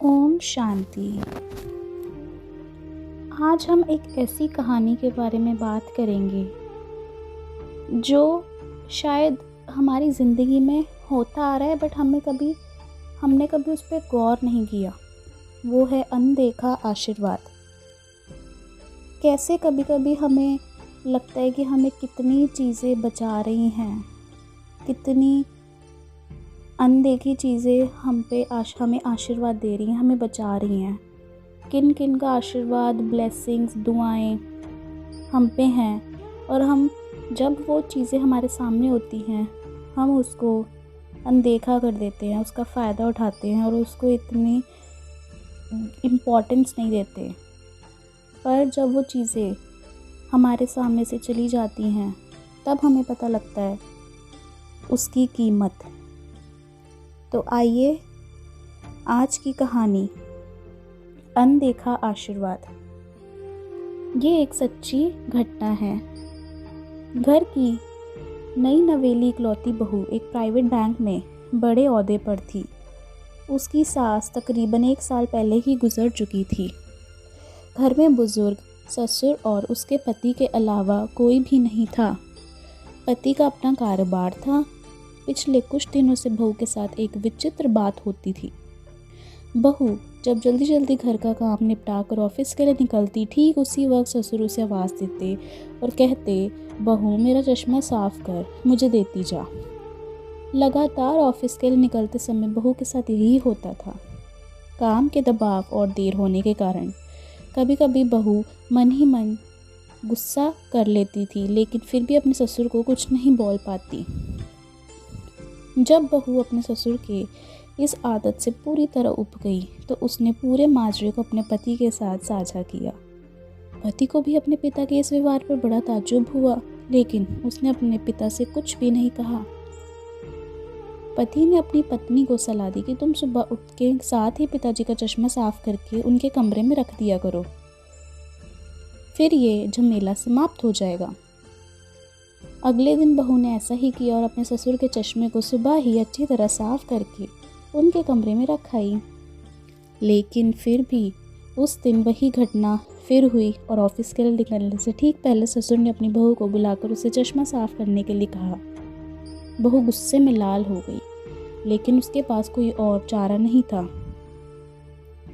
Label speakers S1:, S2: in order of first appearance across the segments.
S1: ओम शांति। आज हम एक ऐसी कहानी के बारे में बात करेंगे जो शायद हमारी ज़िंदगी में होता आ रहा है, बट हमने कभी उस पर गौर नहीं किया। वो है अनदेखा आशीर्वाद। कैसे कभी कभी हमें लगता है कि हमें कितनी चीज़ें बचा रही हैं, कितनी अनदेखी चीज़ें हमें आशीर्वाद दे रही हैं, हमें बचा रही हैं। किन किन का आशीर्वाद, ब्लेसिंग्स, दुआएं हम पे हैं, और हम जब वो चीज़ें हमारे सामने होती हैं हम उसको अनदेखा कर देते हैं, उसका फ़ायदा उठाते हैं और उसको इतनी इम्पोर्टेंस नहीं देते। पर जब वो चीज़ें हमारे सामने से चली जाती हैं तब हमें पता लगता है उसकी कीमत। तो आइए आज की कहानी अनदेखा आशीर्वाद। ये एक सच्ची घटना है। घर की नई नवेली इकलौती बहू एक प्राइवेट बैंक में बड़े ओहदे पर थी। उसकी सास तकरीबन 1 साल पहले ही गुजर चुकी थी। घर में बुजुर्ग ससुर और उसके पति के अलावा कोई भी नहीं था। पति का अपना कारोबार था। पिछले कुछ दिनों से बहू के साथ एक विचित्र बात होती थी। बहू जब जल्दी जल्दी घर का काम निपटा कर ऑफिस के लिए निकलती, ठीक उसी वक्त ससुर उसे आवाज़ देते और कहते, बहू मेरा चश्मा साफ कर, मुझे देती जा। लगातार ऑफिस के लिए निकलते समय बहू के साथ यही होता था। काम के दबाव और देर होने के कारण कभी कभी बहू मन ही मन गुस्सा कर लेती थी, लेकिन फिर भी अपने ससुर को कुछ नहीं बोल पाती। जब बहू अपने ससुर के इस आदत से पूरी तरह उब गई तो उसने पूरे माजरे को अपने पति के साथ साझा किया। पति को भी अपने पिता के इस व्यवहार पर बड़ा ताज्जुब हुआ, लेकिन उसने अपने पिता से कुछ भी नहीं कहा। पति ने अपनी पत्नी को सलाह दी कि तुम सुबह उठ के साथ ही पिताजी का चश्मा साफ करके उनके कमरे में रख दिया करो, फिर ये झमेला समाप्त हो जाएगा। अगले दिन बहू ने ऐसा ही किया और अपने ससुर के चश्मे को सुबह ही अच्छी तरह साफ करके उनके कमरे में रख आई। लेकिन फिर भी उस दिन वही घटना फिर हुई और ऑफिस के लिए निकलने से ठीक पहले ससुर ने अपनी बहू को बुलाकर उसे चश्मा साफ करने के लिए कहा। बहू गुस्से में लाल हो गई, लेकिन उसके पास कोई और चारा नहीं था।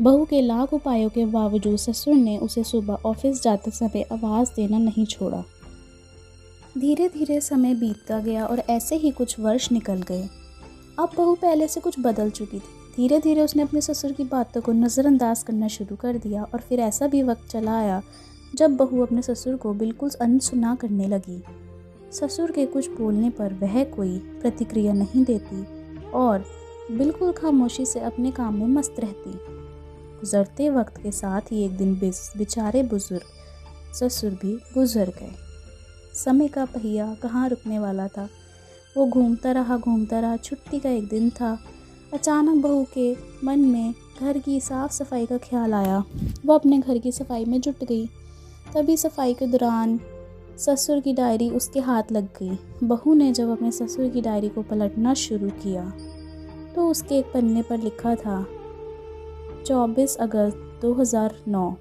S1: बहू के लाख उपायों के बावजूद ससुर ने उसे सुबह ऑफिस जाते समय आवाज़ देना नहीं छोड़ा। धीरे धीरे समय बीतता गया और ऐसे ही कुछ वर्ष निकल गए। अब बहू पहले से कुछ बदल चुकी थी। धीरे धीरे उसने अपने ससुर की बातों को नज़रअंदाज करना शुरू कर दिया और फिर ऐसा भी वक्त चला आया जब बहू अपने ससुर को बिल्कुल अनसुना करने लगी। ससुर के कुछ बोलने पर वह कोई प्रतिक्रिया नहीं देती और बिल्कुल खामोशी से अपने काम में मस्त रहती। गुजरते वक्त के साथ ही एक दिन बेचारे बुजुर्ग ससुर भी गुजर गए। समय का पहिया कहाँ रुकने वाला था। वो घूमता रहा। छुट्टी का एक दिन था। अचानक बहू के मन में घर की साफ़ सफाई का ख्याल आया। वो अपने घर की सफाई में जुट गई। तभी सफाई के दौरान ससुर की डायरी उसके हाथ लग गई। बहू ने जब अपने ससुर की डायरी को पलटना शुरू किया तो उसके एक पन्ने पर लिखा था 24 अगस्त 2009।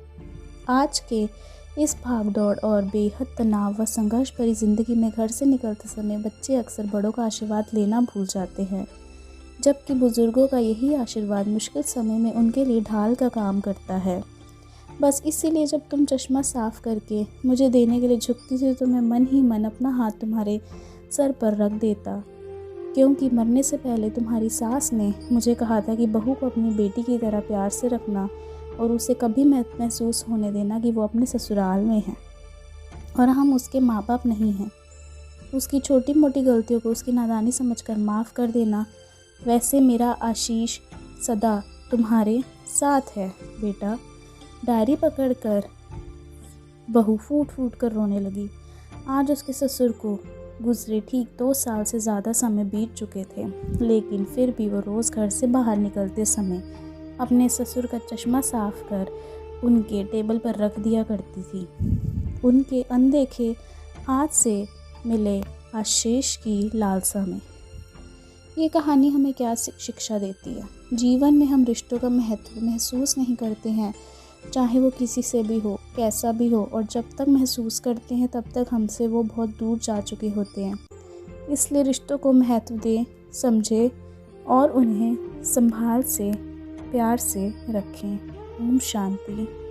S1: आज के इस भागदौड़ और बेहद तनाव व संघर्ष भरी ज़िंदगी में घर से निकलते समय बच्चे अक्सर बड़ों का आशीर्वाद लेना भूल जाते हैं, जबकि बुज़ुर्गों का यही आशीर्वाद मुश्किल समय में उनके लिए ढाल का काम करता है। बस इसीलिए जब तुम चश्मा साफ करके मुझे देने के लिए झुकती थी तो मैं मन ही मन अपना हाथ तुम्हारे सर पर रख देता, क्योंकि मरने से पहले तुम्हारी सास ने मुझे कहा था कि बहू को अपनी बेटी की तरह प्यार से रखना और उसे कभी महसूस होने देना कि वो अपने ससुराल में है और हम उसके माँ बाप नहीं हैं। उसकी छोटी मोटी गलतियों को उसकी नादानी समझकर माफ़ कर देना। वैसे मेरा आशीष सदा तुम्हारे साथ है बेटा। डायरी पकड़कर बहू फूट फूट कर रोने लगी। आज उसके ससुर को गुजरे ठीक 2 साल से ज़्यादा समय बीत चुके थे, लेकिन फिर भी वो रोज़ घर से बाहर निकलते समय अपने ससुर का चश्मा साफ कर उनके टेबल पर रख दिया करती थी। उनके अनदेखे हाथ से मिले आशीष की लालसा में। ये कहानी हमें क्या शिक्षा देती है? जीवन में हम रिश्तों का महत्व महसूस नहीं करते हैं, चाहे वो किसी से भी हो, कैसा भी हो, और जब तक महसूस करते हैं तब तक हमसे वो बहुत दूर जा चुके होते हैं। इसलिए रिश्तों को महत्व दें, समझें और उन्हें संभाल से, प्यार से रखें। ओम शांति।